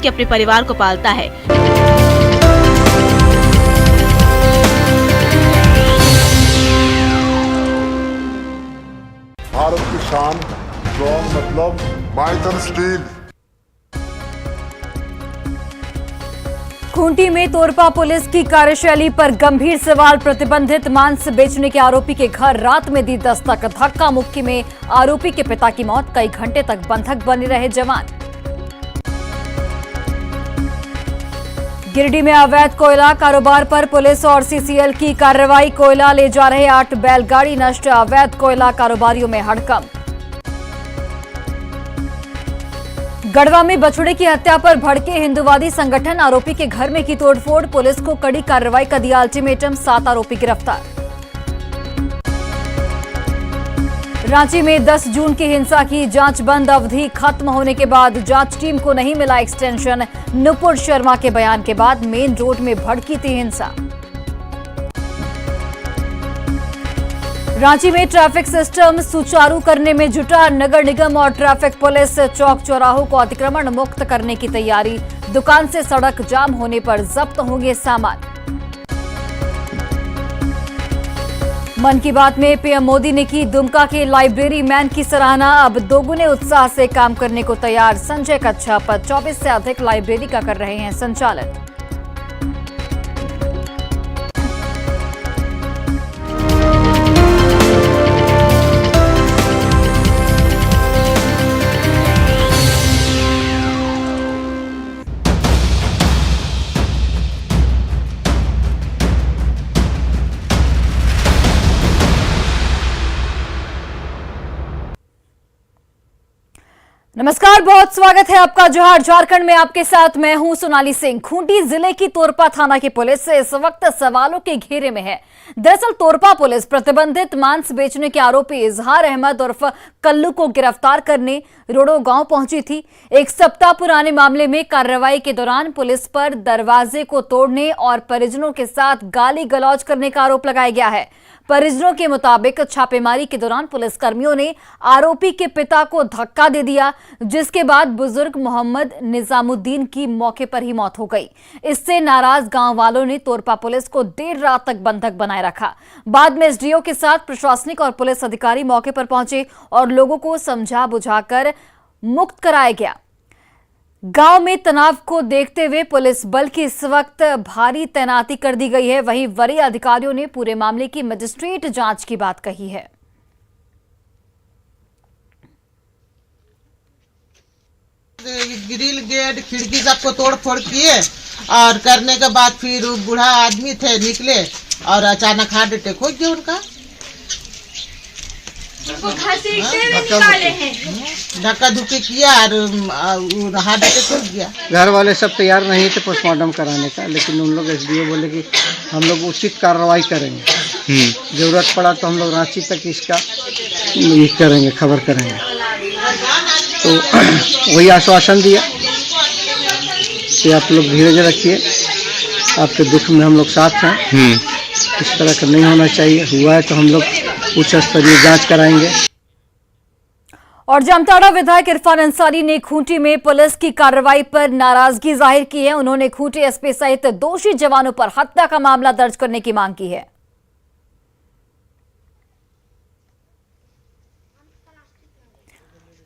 कि अपने परिवार को पालता है। भारत की शान, स्ट्रॉन्ग मतलब माइथन स्टील। खूंटी में तोरपा पुलिस की कार्यशैली पर गंभीर सवाल। प्रतिबंधित मांस बेचने के आरोपी के घर रात में दी दस्तक। धक्का मुक्की में आरोपी के पिता की मौत। कई घंटे तक बंधक बने रहे जवान। गिरिडीह में अवैध कोयला कारोबार पर पुलिस और सीसीएल की कार्रवाई। कोयला ले जा रहे 8 बैलगाड़ी नष्ट। अवैध कोयला कारोबारियों में हड़कंप। गढ़वा में बछड़े की हत्या पर भड़के हिंदूवादी संगठन। आरोपी के घर में की तोड़फोड़। पुलिस को कड़ी कार्रवाई का दिया अल्टीमेटम। 7 आरोपी गिरफ्तार। रांची में 10 जून की हिंसा की जांच बंद। अवधि खत्म होने के बाद जांच टीम को नहीं मिला एक्सटेंशन। नुपुर शर्मा के बयान के बाद मेन रोड में भड़की थी हिंसा। रांची में ट्रैफिक सिस्टम सुचारू करने में जुटा नगर निगम और ट्रैफिक पुलिस। चौक चौराहों को अतिक्रमण मुक्त करने की तैयारी। दुकान से सड़क जाम होने पर जब्त होंगे सामान। मन की बात में पीएम मोदी ने की दुमका के लाइब्रेरी मैन की सराहना। अब दोगुने उत्साह से काम करने को तैयार। संजय कच्छप 24 से अधिक लाइब्रेरी का कर रहे हैं संचालन। नमस्कार, बहुत स्वागत है आपका जोहार झारखंड में। आपके साथ मैं हूं सोनाली सिंह। खूंटी जिले की तोरपा थाना की पुलिस इस वक्त सवालों के घेरे में है। दरअसल तोरपा पुलिस प्रतिबंधित मांस बेचने के आरोपी इजहार अहमद उर्फ कल्लू को गिरफ्तार करने रोडो गांव पहुंची थी। एक सप्ताह पुराने मामले में कार्रवाई के दौरान पुलिस पर दरवाजे को तोड़ने और परिजनों के साथ गाली गलौज करने का आरोप लगाया गया है। परिजनों के मुताबिक छापेमारी के दौरान पुलिसकर्मियों ने आरोपी के पिता को धक्का दे दिया, जिसके बाद बुजुर्ग मोहम्मद निजामुद्दीन की मौके पर ही मौत हो गई। इससे नाराज गांव वालों ने तोरपा पुलिस को देर रात तक बंधक बनाए रखा। बाद में एसडीओ के साथ प्रशासनिक और पुलिस अधिकारी मौके पर पहुंचे और लोगों को समझा बुझाकर मुक्त कराया गया। गांव में तनाव को देखते हुए पुलिस बल की इस वक्त भारी तैनाती कर दी गई है। वहीं वरीय अधिकारियों ने पूरे मामले की मजिस्ट्रेट जांच की बात कही है। ग्रिल गेट खिड़की सबको तोड़ फोड़ किए और करने के बाद फिर बूढ़ा आदमी थे निकले और अचानक हार्ट अटैक हो गया उनका। धक्का धुक्की किया और हार्ट अटैक हो गया। घर वाले सब तैयार नहीं थे पोस्टमार्टम कराने का, लेकिन उन लोग एसडीओ बोले कि हम लोग उचित कार्रवाई करेंगे। जरूरत पड़ा तो हम लोग रांची तक इसका ये करेंगे, खबर करेंगे। तो वही आश्वासन दिया कि आप लोग धीरज रखिए, आपके दुख में हम लोग साथ हैं। इस तरह का नहीं होना चाहिए। हुआ है तो हम लोग उच्च स्तरीय जांच कराएंगे। और जामताड़ा विधायक इरफान अंसारी ने खूंटी में पुलिस की कार्रवाई पर नाराजगी जाहिर की है। उन्होंने खूंटी एसपी सहित दोषी जवानों पर हत्या का मामला दर्ज करने की मांग की है।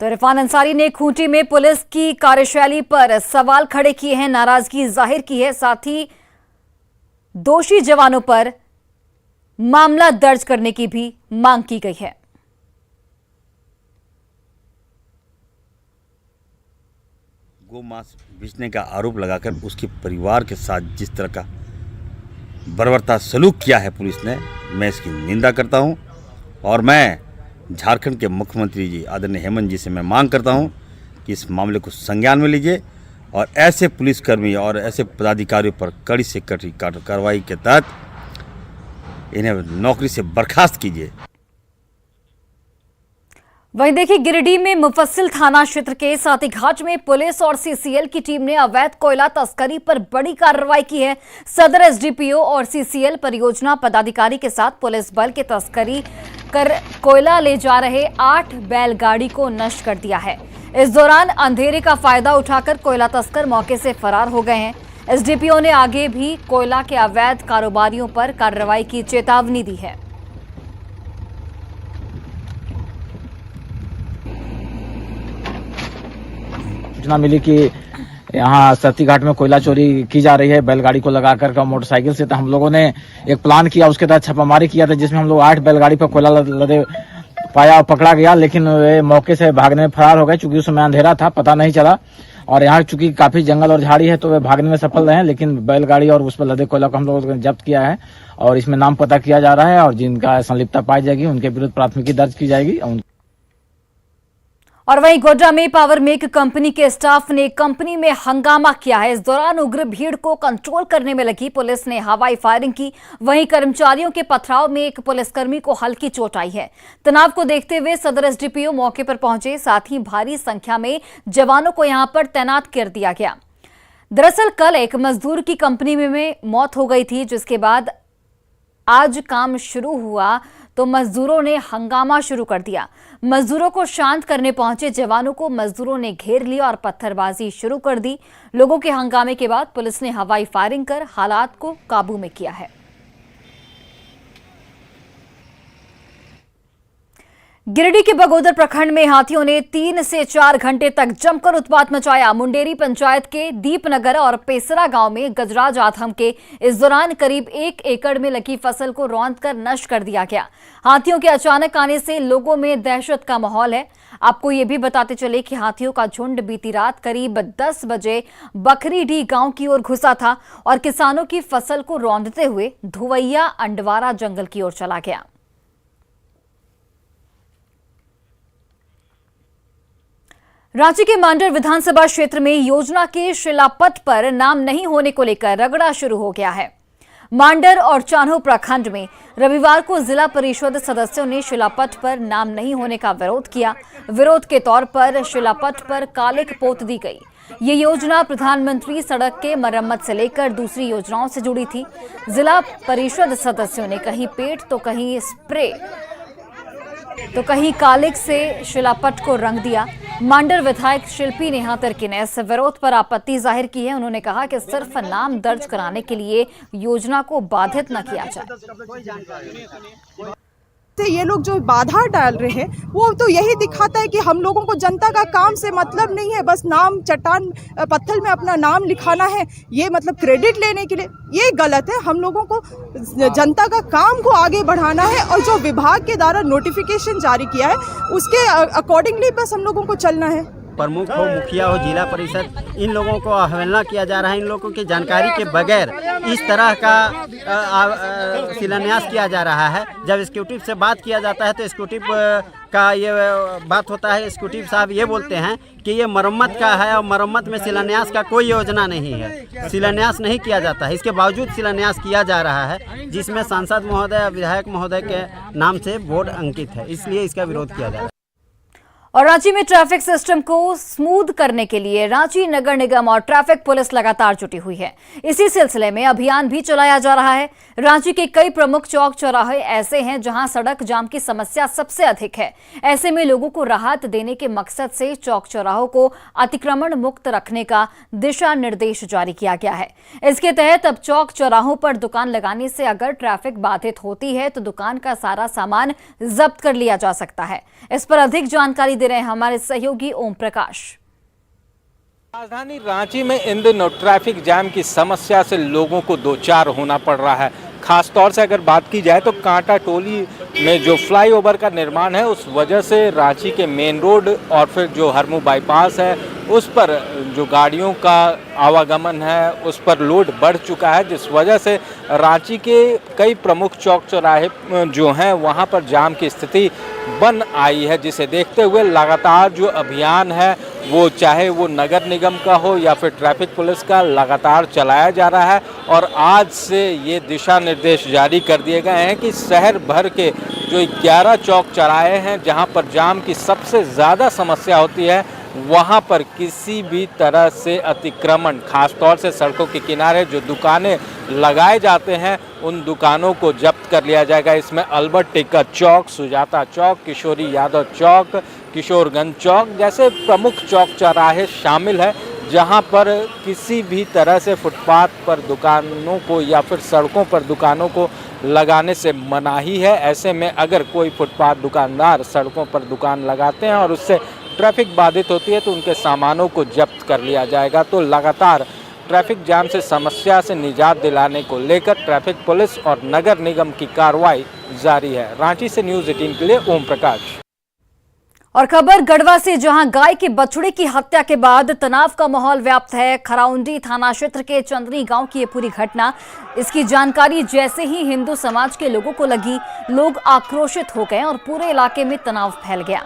तो इरफान अंसारी ने खूंटी में पुलिस की कार्यशैली पर सवाल खड़े किए हैं, नाराजगी जाहिर की है। साथ ही दोषी जवानों पर मामला दर्ज करने की भी मांग की गई है। गौ मांस बेचने का आरोप लगाकर उसके परिवार के साथ जिस तरह का बर्बरता सलूक किया है पुलिस ने, मैं इसकी निंदा करता हूं। और मैं झारखंड के मुख्यमंत्री जी आदरणीय हेमंत जी से मैं मांग करता हूं कि इस मामले को संज्ञान में लीजिए और ऐसे पुलिसकर्मी और ऐसे पदाधिकारियों पर कड़ी से कड़ी कार्रवाई के तहत इन्हें नौकरी से बर्खास्त कीजिए। वहीं देखिए, गिरिडीह में मुफस्सिल थाना क्षेत्र के साथी घाट में पुलिस और सीसीएल की टीम ने अवैध कोयला तस्करी पर बड़ी कार्रवाई की है। सदर एसडीपीओ और सीसीएल परियोजना पदाधिकारी के साथ पुलिस बल के तस्करी कर कोयला ले जा रहे 8 बैलगाड़ी को नष्ट कर दिया है। इस दौरान अंधेरे का फायदा उठाकर कोयला तस्कर मौके से फरार हो गए हैं। एसडीपीओ ने आगे भी कोयला के अवैध कारोबारियों पर कार्रवाई की चेतावनी दी है। सूचना मिली कि यहाँ सती घाट में कोयला चोरी की जा रही है बैलगाड़ी को लगाकर का मोटरसाइकिल से। तो हम लोगों ने एक प्लान किया, उसके तहत छापामारी किया था, जिसमें हम लोग 8 बैलगाड़ी पर कोयला लदे पाया और पकड़ा गया, लेकिन वे मौके से भागने में फरार हो गए। चूंकि उस समय अंधेरा था, पता नहीं चला, और यहाँ चूंकि काफी जंगल और झाड़ी है तो वे भागने में सफल रहे। लेकिन बैलगाड़ी और उस पर लदे कोयला को हम लोगों ने जब्त किया है और इसमें नाम पता किया जा रहा है, और जिनका संलिप्तता पाई जाएगी उनके विरुद्ध प्राथमिकी दर्ज की जाएगी। और वहीं गोड्डा में पावर मेक कंपनी के स्टाफ ने कंपनी में हंगामा किया है। इस दौरान उग्र भीड़ को कंट्रोल करने में लगी पुलिस ने हवाई फायरिंग की। वहीं कर्मचारियों के पथराव में एक पुलिसकर्मी को हल्की चोट आई है। तनाव को देखते हुए सदर एसडीपीओ मौके पर पहुंचे, साथ ही भारी संख्या में जवानों को यहां पर तैनात कर दिया गया। दरअसल कल एक मजदूर की कंपनी में मौत हो गई थी, जिसके बाद आज काम शुरू हुआ तो मजदूरों ने हंगामा शुरू कर दिया। मजदूरों को शांत करने पहुंचे जवानों को मजदूरों ने घेर लिया और पत्थरबाजी शुरू कर दी। लोगों के हंगामे के बाद पुलिस ने हवाई फायरिंग कर हालात को काबू में किया है। गिरिडीह के बगोदर प्रखंड में हाथियों ने 3 से 4 घंटे तक जमकर उत्पात मचाया। मुंडेरी पंचायत के दीपनगर और पेसरा गांव में गजराज आधम के इस दौरान करीब 1 एकड़ में लगी फसल को रौंदकर नष्ट कर दिया गया। हाथियों के अचानक आने से लोगों में दहशत का माहौल है। आपको ये भी बताते चले कि हाथियों का झुंड बीती रात करीब 10 बजे बखरीडीह गांव की ओर घुसा था और किसानों की फसल को रौंदते हुए धुवैया अंडवारा जंगल की ओर चला गया। रांची के मांडर विधानसभा क्षेत्र में योजना के शिलापथ पर नाम नहीं होने को लेकर रगड़ा शुरू हो गया है। मांडर और चान्हो प्रखंड में रविवार को जिला परिषद सदस्यों ने शिलापथ पर नाम नहीं होने का विरोध किया। विरोध के तौर पर शिलापथ पर कालिक पोत दी गई। ये योजना प्रधानमंत्री सड़क के मरम्मत से लेकर दूसरी योजनाओं से जुड़ी थी। जिला परिषद सदस्यों ने कहीं पेट तो कहीं स्प्रे तो कहीं कालिक से शिलापथ को रंग दिया। मांडर विधायक शिल्पी नेहा तिर्की ने इस विरोध पर आपत्ति जाहिर की है। उन्होंने कहा कि सिर्फ नाम दर्ज कराने के लिए योजना को बाधित न किया जाए। ये लोग जो बाधा डाल रहे हैं वो तो यही दिखाता है कि हम लोगों को जनता का काम से मतलब नहीं है, बस नाम चट्टान पत्थर में अपना नाम लिखाना है, ये मतलब क्रेडिट लेने के लिए। ये गलत है। हम लोगों को जनता का काम को आगे बढ़ाना है और जो विभाग के द्वारा नोटिफिकेशन जारी किया है उसके अकॉर्डिंगली बस हम लोगों को चलना है। प्रमुख हो, मुखिया हो, जिला परिषद, इन लोगों को अवहेलना किया जा रहा है। इन लोगों की जानकारी के बगैर इस तरह का शिलान्यास किया जा रहा है। जब एग्जीक्यूटिव से बात किया जाता है तो एग्जीक्यूटिव का ये बात होता है, एग्जीक्यूटिव साहब ये बोलते हैं कि ये मरम्मत का है और मरम्मत में शिलान्यास का कोई योजना नहीं है, शिलान्यास नहीं किया जाता है। इसके बावजूद शिलान्यास किया जा रहा है, जिसमें सांसद महोदय, विधायक महोदय के नाम से बोर्ड अंकित है, इसलिए इसका विरोध किया जा रहा है। और रांची में ट्रैफिक सिस्टम को स्मूथ करने के लिए रांची नगर निगम और ट्रैफिक पुलिस लगातार जुटी हुई है। इसी सिलसिले में अभियान भी चलाया जा रहा है। रांची के कई प्रमुख चौक चौराहे ऐसे हैं जहां सड़क जाम की समस्या सबसे अधिक है। ऐसे में लोगों को राहत देने के मकसद से चौक चौराहों को अतिक्रमण मुक्त रखने का दिशा निर्देश जारी किया गया है। इसके तहत अब चौक चौराहों पर दुकान लगाने से अगर ट्रैफिक बाधित होती है तो दुकान का सारा सामान जब्त कर लिया जा सकता है। इस पर अधिक जानकारी दे रहे हैं हमारे सहयोगी ओम प्रकाश। राजधानी रांची में इन दिनों ट्रैफिक जाम की समस्या से लोगों को दो चार होना पड़ रहा है। खास तौर से अगर बात की जाए तो कांटा टोली में जो फ्लाईओवर का निर्माण है उस वजह से रांची के मेन रोड और फिर जो हरमू बाईपास है उस पर जो गाड़ियों का आवागमन है उस पर लोड बढ़ चुका है, जिस वजह से रांची के कई प्रमुख चौक चौराहे जो हैं वहां पर जाम की स्थिति बन आई है, जिसे देखते हुए लगातार जो अभियान है वो चाहे वो नगर निगम का हो या फिर ट्रैफिक पुलिस का लगातार चलाया जा रहा है। और आज से ये दिशा निर्देश जारी कर दिए गए हैं कि शहर भर के जो 11 चौक चौराहे हैं जहां पर जाम की सबसे ज़्यादा समस्या होती है वहाँ पर किसी भी तरह से अतिक्रमण, खासतौर से सड़कों के किनारे जो दुकानें लगाए जाते हैं उन दुकानों को जब्त कर लिया जाएगा। इसमें अल्बर्ट टिक्कर चौक, सुजाता चौक, किशोरी यादव चौक, किशोरगंज चौक जैसे प्रमुख चौक चौराहे शामिल है, जहां पर किसी भी तरह से फुटपाथ पर दुकानों को या फिर सड़कों पर दुकानों को लगाने से मनाही है। ऐसे में अगर कोई फुटपाथ दुकानदार सड़कों पर दुकान लगाते हैं और उससे ट्रैफिक बाधित होती है तो उनके सामानों को जब्त कर लिया जाएगा। तो लगातार ट्रैफिक जाम से समस्या से निजात दिलाने को लेकर ट्रैफिक पुलिस और नगर निगम की कार्रवाई जारी है। रांची से न्यूज़ 18 के लिए ओम प्रकाश। और खबर गढ़वा से, जहां गाय के बछड़े की हत्या के बाद तनाव का माहौल व्याप्त है। खराउंडी थाना क्षेत्र के चंदनी गांव की ये पूरी घटना, इसकी जानकारी जैसे ही हिंदू समाज के लोगों को लगी, लोग आक्रोशित हो गए और पूरे इलाके में तनाव फैल गया।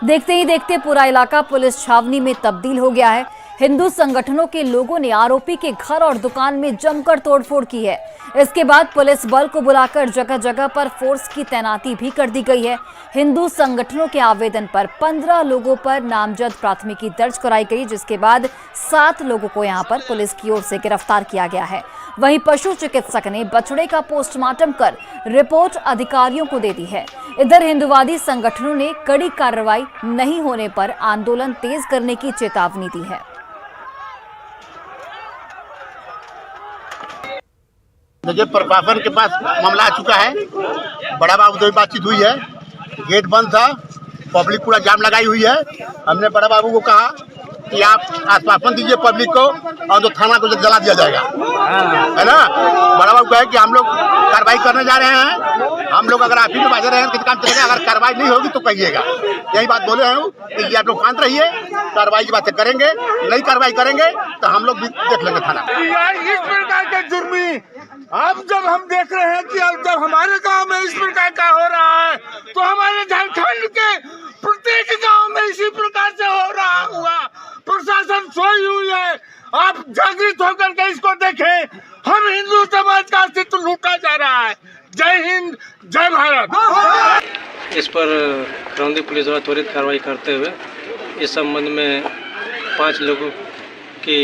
देखते ही देखते पूरा इलाका पुलिस छावनी में तब्दील हो गया है। हिंदू संगठनों के लोगों ने आरोपी के घर और दुकान में जमकर तोड़फोड़ की है। इसके बाद पुलिस बल को बुलाकर जगह जगह पर फोर्स की तैनाती भी कर दी गई है। हिंदू संगठनों के आवेदन पर 15 लोगों पर नामजद प्राथमिकी दर्ज कराई गई, जिसके बाद 7 लोगों को यहां पर पुलिस की ओर से गिरफ्तार किया गया है। वहीं पशु चिकित्सक ने बछड़े का पोस्टमार्टम कर रिपोर्ट अधिकारियों को दे दी है। इधर हिंदुवादी संगठनों ने कड़ी कार्रवाई नहीं होने पर आंदोलन तेज करने की चेतावनी दी है। देखिए, प्रशासन के पास मामला आ चुका है। बड़ा बाबू से भी बातचीत हुई है, गेट बंद था, पब्लिक पूरा जाम लगाई हुई है। हमने बड़ा बाबू को कहा कि आप आश्वासन दीजिए पब्लिक को और तो थाना को जला दिया जाएगा, है ना। बड़ा बाबू कहे कि हम लोग कार्रवाई करने जा रहे हैं, हम लोग अगर आप ही में बाजे रहे हैं किसी काम चलेगा, अगर कार्रवाई नहीं होगी तो कहिएगा। यही बात बोले हैं कि आप लोग शांत रहिए, कार्रवाई की बातें करेंगे, नहीं कार्रवाई करेंगे तो हम लोग भी देख लेंगे थाना। इस प्रकार के जुर्मी अब जब हम देख रहे हैं कि अब जब हमारे गांव में इस प्रकार का हो रहा है तो हमारे झारखंड के प्रत्येक गांव में इसी प्रकार से हो रहा हुआ। प्रशासन सोई हुई है, आप जागृत होकर के इसको देखें। हम हिंदू समाज का अस्तित्व लूटा जा रहा है। जय हिंद, जय भारत। इस पर खरौंदी पुलिस द्वारा त्वरित कार्रवाई करते हुए इस संबंध में 5 लोगों की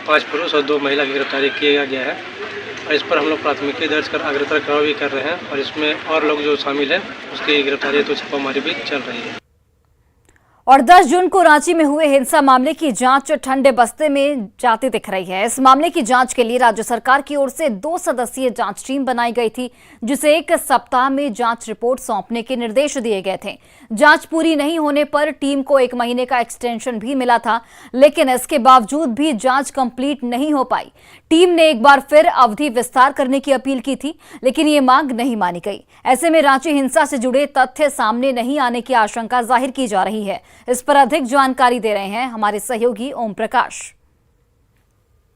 5 पुरुष और 2 महिला की गिरफ्तारी किया गया है और इस पर हम लोग प्राथमिकी दर्ज कर अग्रतर कार्रवाई कर रहे हैं और इसमें और लोग जो शामिल हैं उसकी गिरफ्तारी तो छापामारी भी चल रही है। और 10 जून को रांची में हुए हिंसा मामले की जांच ठंडे बस्ते में जाती दिख रही है। इस मामले की जांच के लिए राज्य सरकार की ओर से 2 सदस्यीय जांच टीम बनाई गई थी, जिसे 1 सप्ताह में जांच रिपोर्ट सौंपने के निर्देश दिए गए थे। जांच पूरी नहीं होने पर टीम को 1 महीने का एक्सटेंशन भी मिला था, लेकिन इसके बावजूद भी जांच कंप्लीट नहीं हो पाई। टीम ने एक बार फिर अवधि विस्तार करने की अपील की थी, लेकिन ये मांग नहीं मानी गई। ऐसे में रांची हिंसा से जुड़े तथ्य सामने नहीं आने की आशंका जाहिर की जा रही है। इस पर अधिक जानकारी दे रहे हैं हमारे सहयोगी ओम प्रकाश।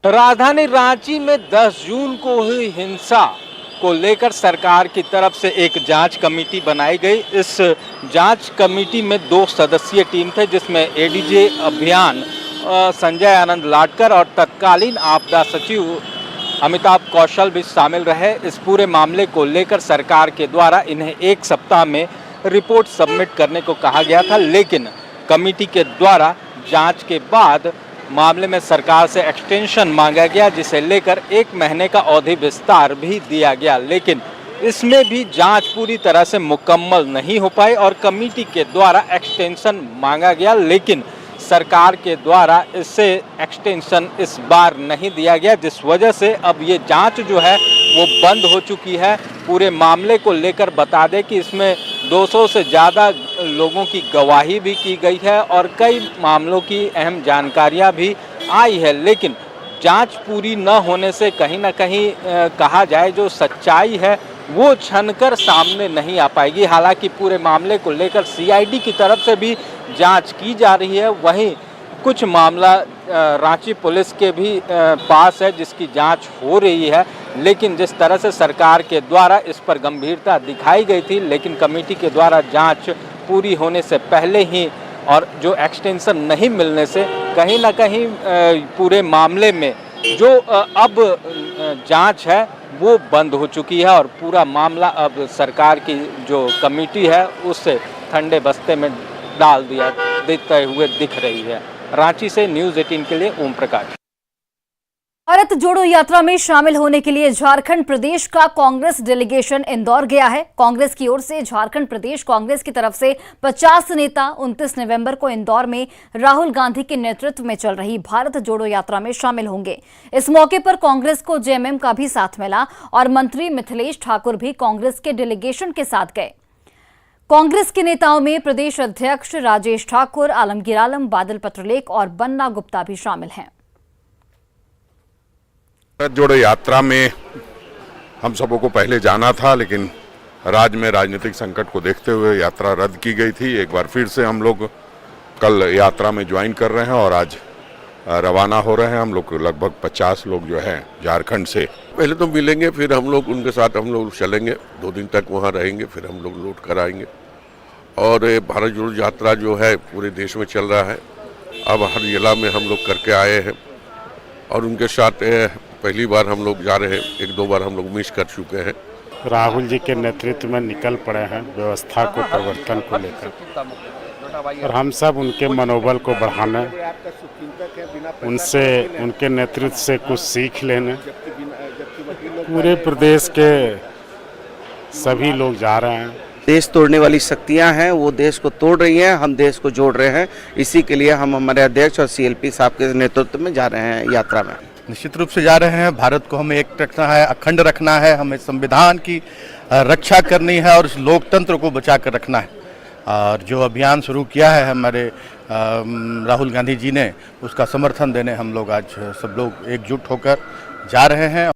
राजधानी रांची में 10 जून को हुई हिंसा को लेकर सरकार की तरफ से एक जांच कमेटी बनाई गई। इस जांच कमेटी में 2 सदस्यीय टीम थे, जिसमें एडीजे अभियान संजय आनंद लाटकर और तत्कालीन आपदा सचिव अमिताभ कौशल भी शामिल रहे। इस पूरे मामले को लेकर सरकार के द्वारा इन्हें 1 सप्ताह में रिपोर्ट सबमिट करने को कहा गया था, लेकिन कमेटी के द्वारा जांच के बाद मामले में सरकार से एक्सटेंशन मांगा गया, जिसे लेकर 1 महीने का अवधि विस्तार भी दिया गया। लेकिन इसमें भी जांच पूरी तरह से मुकम्मल नहीं हो पाई और कमेटी के द्वारा एक्सटेंशन मांगा गया, लेकिन सरकार के द्वारा इससे एक्सटेंशन इस बार नहीं दिया गया, जिस वजह से अब ये जांच जो है वो बंद हो चुकी है। पूरे मामले को लेकर बता दें कि इसमें 200 से ज़्यादा लोगों की गवाही भी की गई है और कई मामलों की अहम जानकारियां भी आई है, लेकिन जांच पूरी न होने से कहीं ना कहीं कहा जाए जो सच्चाई है वो छनकर सामने नहीं आ पाएगी। हालांकि पूरे मामले को लेकर सीआईडी की तरफ से भी जांच की जा रही है, वहीं कुछ मामला रांची पुलिस के भी पास है जिसकी जांच हो रही है। लेकिन जिस तरह से सरकार के द्वारा इस पर गंभीरता दिखाई गई थी, लेकिन कमेटी के द्वारा जांच पूरी होने से पहले ही और जो एक्सटेंशन नहीं मिलने से कहीं ना कहीं पूरे मामले में जो अब जांच है वो बंद हो चुकी है और पूरा मामला अब सरकार की जो कमेटी है उससे ठंडे बस्ते में डाल दिया देते हुए दिख रही है। रांची से न्यूज़ 18 के लिए ओम प्रकाश। भारत जोड़ो यात्रा में शामिल होने के लिए झारखंड प्रदेश का कांग्रेस डेलीगेशन इंदौर गया है। कांग्रेस की ओर से झारखंड प्रदेश कांग्रेस की तरफ से 50 नेता 29 नवंबर को इंदौर में राहुल गांधी के नेतृत्व में चल रही भारत जोड़ो यात्रा में शामिल होंगे। इस मौके पर कांग्रेस को जेएमएम का भी साथ मिला और मंत्री मिथिलेश ठाकुर भी कांग्रेस के डेलीगेशन के साथ गए। कांग्रेस के नेताओं में प्रदेश अध्यक्ष राजेश ठाकुर, आलमगीर आलम, बादल पत्रलेख और बन्ना गुप्ता भी शामिल हैं। भारत जोड़ो यात्रा में हम सबों को पहले जाना था, लेकिन राज्य में राजनीतिक संकट को देखते हुए यात्रा रद्द की गई थी। एक बार फिर से हम लोग कल यात्रा में ज्वाइन कर रहे हैं और आज रवाना हो रहे हैं। हम लोग लगभग 50 लोग जो हैं झारखंड से। पहले तो मिलेंगे, फिर हम लोग उनके साथ हम लोग चलेंगे, 2 दिन तक वहाँ रहेंगे, फिर हम लोग लौट कर आएंगे। और भारत जोड़ो यात्रा जो है पूरे देश में चल रहा है। अब हर जिला में हम लोग करके आए हैं और उनके साथ पहली बार हम लोग जा रहे हैं। 1-2 बार हम लोग मिस कर चुके हैं। राहुल जी के नेतृत्व में निकल पड़े हैं व्यवस्था को परिवर्तन को लेकर, और हम सब उनके मनोबल को बढ़ाने, उनसे उनके नेतृत्व से कुछ सीख लेने। पूरे प्रदेश के सभी लोग जा रहे हैं। देश तोड़ने वाली शक्तियां हैं, वो देश को तोड़ रही हैं, हम देश को जोड़ रहे हैं। इसी के लिए हम हमारे अध्यक्ष और सीएलपी साहब के नेतृत्व में जा रहे हैं यात्रा में। निश्चित रूप से जा रहे हैं। भारत को हमें एक रखना है, अखंड रखना है, हमें संविधान की रक्षा करनी है और इस लोकतंत्र को बचा कर रखना है। और जो अभियान शुरू किया है हमारे राहुल गांधी जी ने, उसका समर्थन देने हम लोग आज सब लोग एकजुट होकर जा रहे हैं।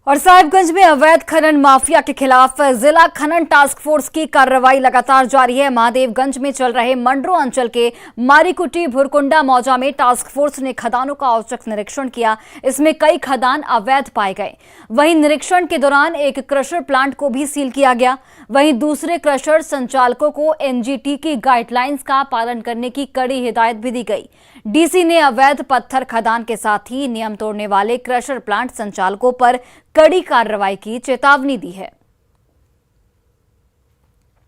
और साहिबगंज में अवैध खनन माफिया के खिलाफ जिला खनन टास्क फोर्स की कार्रवाई लगातार जारी है। महादेवगंज में चल रहे मंडरो अंचल के मारीकुटी, भुरकुंडा, मौजा में टास्क फोर्स ने खदानों का औचक निरीक्षण किया। इसमें कई खदान अवैध पाए गए। वहीं निरीक्षण के दौरान एक क्रशर प्लांट को भी सील किया गया। वहीं दूसरे क्रशर संचालकों को एनजीटी की गाइडलाइंस का पालन करने की कड़ी हिदायत भी दी गई। डीसी ने अवैध पत्थर खदान के साथ ही नियम तोड़ने वाले क्रशर प्लांट संचालकों पर कड़ी कार्रवाई की चेतावनी दी है।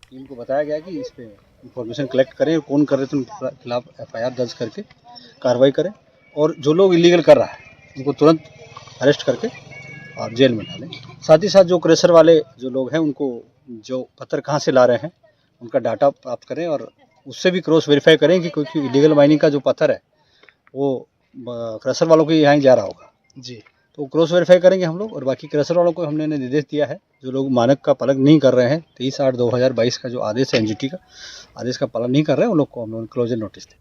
टीम को बताया गया कि इस पे इंफॉर्मेशन कलेक्ट करें, कौन कर रहे थे उनके खिलाफ एफआईआर दर्ज करके कार्रवाई करें, और जो लोग इलीगल कर रहा है उनको तुरंत अरेस्ट करके और जेल में डालें। साथ ही साथ जो क्रेशर वाले जो लोग हैं उनको जो पत्थर कहाँ से ला रहे हैं उनका डाटा प्राप्त करें और उससे भी क्रॉस वेरीफाई करें कि कोई इलीगल माइनिंग का जो पत्थर है वो क्रेशर वालों के यहाँ ही जा रहा होगा जी, तो क्रॉस वेरीफाई करेंगे हम लोग। और बाकी क्रेशर वालों को हमने निर्देश दिया है, जो लोग मानक का पालन नहीं कर रहे हैं, 23/8/2022 का जो आदेश है एनजीटी का आदेश का पालन नहीं कर रहे हैं, उन लोग को हम लोग क्लोजर नोटिस दें।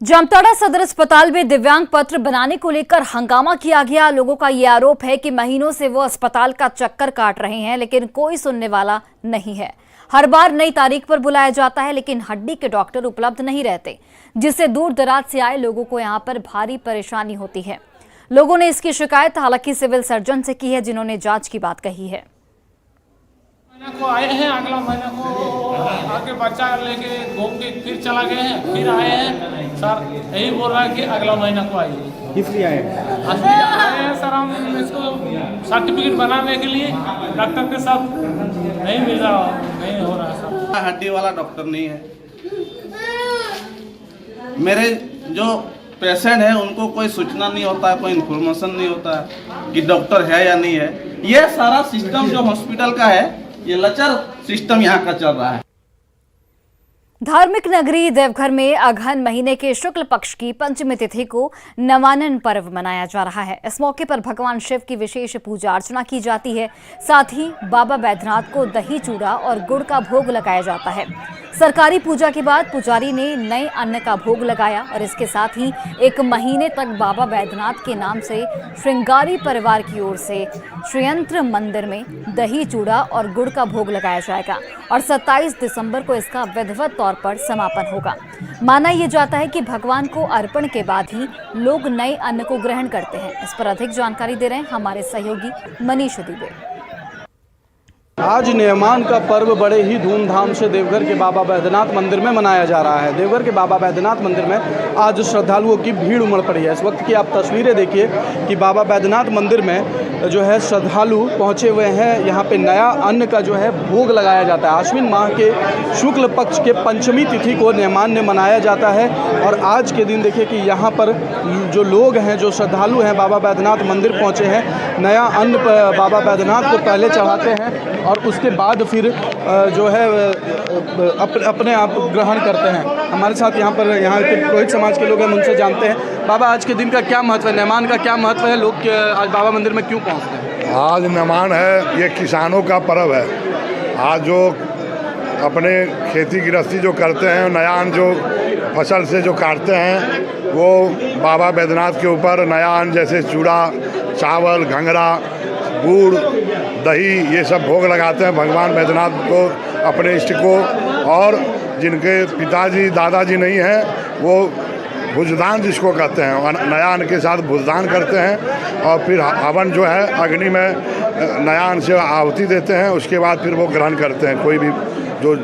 जामताड़ा सदर अस्पताल में दिव्यांग पत्र बनाने को लेकर हंगामा किया गया। लोगों का ये आरोप है कि महीनों से वो अस्पताल का चक्कर काट रहे हैं, लेकिन कोई सुनने वाला नहीं है। हर बार नई तारीख पर बुलाया जाता है, लेकिन हड्डी के डॉक्टर उपलब्ध नहीं रहते, जिससे दूर दराज से आए लोगों को यहाँ पर भारी परेशानी होती है। लोगों ने इसकी शिकायत हालांकि सिविल सर्जन से की है, जिन्होंने जांच की बात कही है। को आए हैं, अगला महीना को आके बच्चा लेके घूम के फिर चला गए हैं, फिर आए हैं। सर यही बोल रहा है कि अगला महीना को आइए। इसलिए आए हैं सर, हम इसको सर्टिफिकेट बनाने के लिए डॉक्टर के साथ नहीं मिल रहा, नहीं हो रहा सर। हड्डी वाला डॉक्टर नहीं है। मेरे जो पेशेंट है उनको कोई सूचना नहीं होता है, कोई इन्फॉर्मेशन नहीं होता है कि डॉक्टर है या नहीं है। ये सारा सिस्टम जो हॉस्पिटल का है, ये लचर सिस्टम यहाँ का चल रहा है। धार्मिक नगरी देवघर में अगहन महीने के शुक्ल पक्ष की पंचमी तिथि को नवानन पर्व मनाया जा रहा है। इस मौके पर भगवान शिव की विशेष पूजा अर्चना की जाती है। साथ ही बाबा बैद्यनाथ को दही चूड़ा और गुड़ का भोग लगाया जाता है। सरकारी पूजा के बाद पुजारी ने नए अन्न का भोग लगाया और इसके साथ ही 1 महीने तक बाबा बैद्यनाथ के नाम से श्रृंगारी परिवार की ओर से श्रीयंत्र मंदिर में दही चूड़ा और गुड़ का भोग लगाया जाएगा और 27 दिसंबर को इसका विधिवत तौर पर समापन होगा। माना यह जाता है कि भगवान को अर्पण के बाद ही लोग नए अन्न को ग्रहण करते हैं। इस पर अधिक जानकारी दे रहे हैं हमारे सहयोगी मनीष दुबे। आज निर्माण का पर्व बड़े ही धूमधाम से देवघर के बाबा बैद्यनाथ मंदिर में मनाया जा रहा है। देवघर के बाबा बैद्यनाथ मंदिर में आज श्रद्धालुओं की भीड़ उमड़ पड़ी है। इस वक्त की आप तस्वीरें देखिए कि बाबा बैद्यनाथ मंदिर में जो है श्रद्धालु पहुंचे हुए हैं। यहाँ पे नया अन्न का जो है भोग लगाया जाता है। आश्विन माह के शुक्ल पक्ष के पंचमी तिथि को निर्माण्य मनाया जाता है और आज के दिन देखिए कि यहाँ पर जो लोग हैं, जो श्रद्धालु हैं, बाबा बैद्यनाथ मंदिर पहुँचे हैं। नया अन्न बाबा बैद्यनाथ को पहले चढ़ाते हैं और उसके बाद फिर जो है अपने आप ग्रहण करते हैं। हमारे साथ यहाँ के पुरोहित समाज के लोग हैं, उनसे जानते हैं बाबा आज के दिन का क्या महत्व है, निर्माण का क्या महत्व है, लोग आज बाबा मंदिर में क्यों पहुँचते हैं? आज निर्माण है, ये किसानों का पर्व है। आज जो अपने खेती गृहस्थी जो करते हैं, नया अन्न जो फसल से जो काटते हैं, वो बाबा बैद्यनाथ के ऊपर नया अन्न जैसे चूड़ा, चावल, घंघरा, गुड़, दही, ये सब भोग लगाते हैं भगवान बैद्यनाथ को, अपने इष्ट को। और जिनके पिताजी दादाजी नहीं हैं, वो भुजदान जिसको कहते हैं, नया अन्न के साथ भुजदान करते हैं और फिर हवन जो है अग्नि में नया अन्न से आहुति देते हैं। उसके बाद फिर वो ग्रहण करते हैं कोई भी जो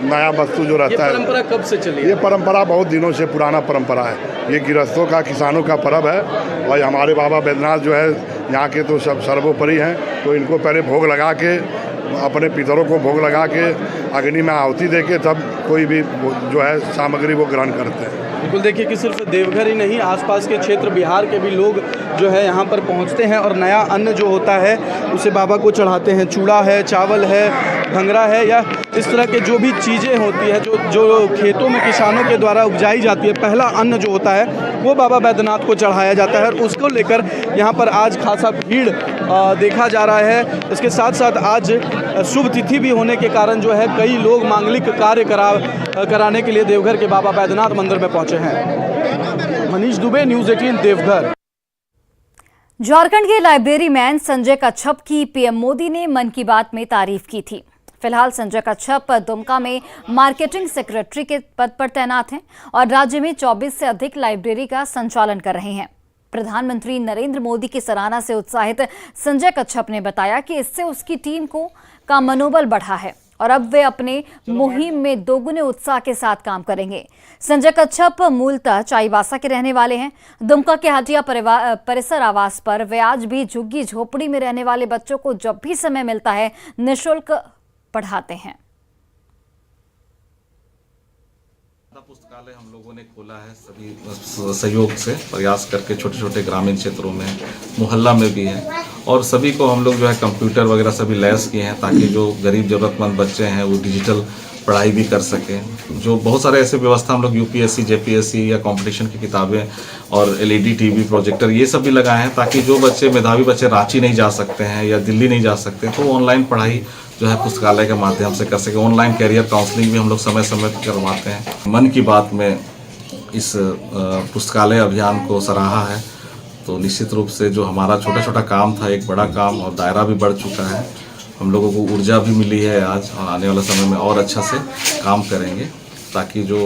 नया वस्तु जो रहता है। ये परंपरा कब से चली है? ये परंपरा बहुत दिनों से पुराना परंपरा है। ये गृहस्थों का, किसानों का पर्व है और हमारे बाबा बैद्यनाथ जो है यहाँ के तो सब सर्वोपरि हैं। तो इनको पहले भोग लगा के, अपने पितरों को भोग लगा के अग्नि में आहुति दे के तब कोई भी जो है सामग्री वो ग्रहण करते हैं। बिल्कुल, देखिए कि सिर्फ देवघर ही नहीं, आसपास के क्षेत्र बिहार के भी लोग जो है यहाँ पर पहुँचते हैं और नया अन्न जो होता है उसे बाबा को चढ़ाते हैं। चूड़ा है, चावल है, घंघरा है, या इस तरह के जो भी चीज़ें होती है जो खेतों में किसानों के द्वारा उपजाई जाती है, पहला अन्न जो होता है वो बाबा बैद्यनाथ को चढ़ाया जाता है और उसको लेकर यहाँ पर आज खासा भीड़ देखा जा रहा है। इसके साथ साथ आज शुभ तिथि भी होने के कारण जो है कई लोग मांगलिक कार्य कराने के लिए देवघर के बाबा बैद्यनाथ मंदिर में पहुंचे हैं। मनीष दुबे, न्यूज़ 18 देवघर। झारखंड के लाइब्रेरी मैन संजय कच्छप की पीएम मोदी ने मन की बात में तारीफ की थी। फिलहाल संजय कच्छप दुमका में मार्केटिंग सेक्रेटरी के पद पर तैनात हैं और राज्य में 24 से अधिक लाइब्रेरी का संचालन कर रहे हैं। प्रधानमंत्री नरेंद्र मोदी की सराहना से उत्साहित संजय कच्छप ने बताया कि इससे उसकी टीम का मनोबल बढ़ा है और अब वे अपने मुहिम में दोगुने उत्साह के साथ काम करेंगे। संजय कच्छप मूलतः चाईबासा के रहने वाले हैं। दुमका के हटिया परिसर आवास पर वे आज भी झुग्गी झोपड़ी में रहने वाले बच्चों को जब भी समय मिलता है निःशुल्क पढ़ाते हैं। पुस्तकालय हम लोगों ने खोला है सभी सहयोग से, प्रयास करके छोटे छोटे ग्रामीण क्षेत्रों में, मोहल्ला में भी है और सभी को हम लोग जो है कंप्यूटर वगैरह सभी लैस किए हैं ताकि जो गरीब ज़रूरतमंद बच्चे हैं वो डिजिटल पढ़ाई भी कर सकें। जो बहुत सारे ऐसे व्यवस्था हम लोग यूपीएससी, जेपीएससी या कंपटीशन की किताबें और एलईडी टीवी, प्रोजेक्टर ये सब भी लगाए हैं ताकि जो बच्चे, मेधावी बच्चे रांची नहीं जा सकते हैं या दिल्ली नहीं जा सकते तो ऑनलाइन पढ़ाई जो है पुस्तकालय के माध्यम से कर सके। ऑनलाइन कैरियर काउंसलिंग भी हम लोग समय समय पर करवाते हैं। मन की बात में इस पुस्तकालय अभियान को सराहा है तो निश्चित रूप से जो हमारा छोटा छोटा काम था एक बड़ा काम और दायरा भी बढ़ चुका है। हम लोगों को ऊर्जा भी मिली है आज और आने वाले समय में और अच्छा से काम करेंगे ताकि जो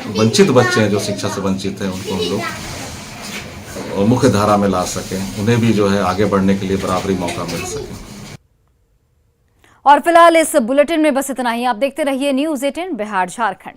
वंचित बच्चे हैं, जो शिक्षा से वंचित हैं, उनको हम लोग मुख्य धारा में ला सकें, उन्हें भी जो है आगे बढ़ने के लिए बराबरी मौका मिल सके। और फिलहाल इस बुलेटिन में बस इतना ही। आप देखते रहिए न्यूज़ 18 बिहार झारखंड।